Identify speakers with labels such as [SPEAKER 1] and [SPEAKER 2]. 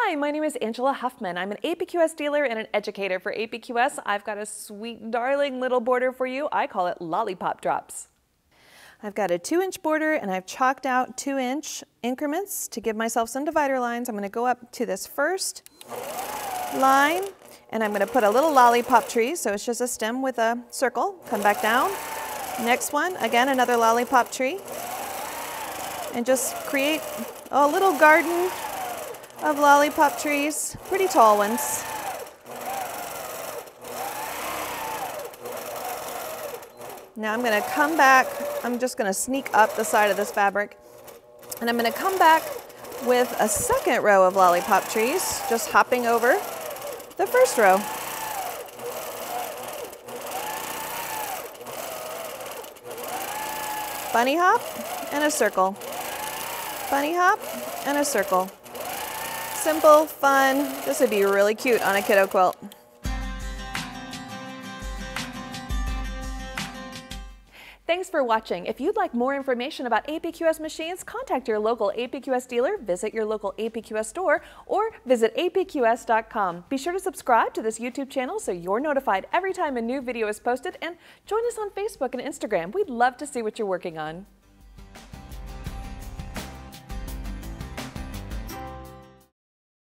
[SPEAKER 1] Hi, my name is Angela Huffman. I'm an APQS dealer and an educator for APQS. I've got a sweet, darling little border for you. I call it Lollipop Drops. I've got a 2-inch border and I've chalked out 2-inch increments to give myself some divider lines. I'm going to go up to this first line and I'm going to put a little lollipop tree, so it's just a stem with a circle. Come back down. Next one, again another lollipop tree, and just create a little garden of lollipop trees, pretty tall ones. Now I'm going to come back, I'm just going to sneak up the side of this fabric, and I'm going to come back with a second row of lollipop trees, just hopping over the first row. Bunny hop and a circle. Bunny hop and a circle. Simple, fun. This would be really cute on a kiddo quilt. Thanks for watching. If you'd like more information about APQS machines, contact your local APQS dealer, visit your local APQS store, or visit apqs.com. Be sure to subscribe to this YouTube channel so you're notified every time a new video is posted, and join us on Facebook and Instagram. We'd love to see what you're working on.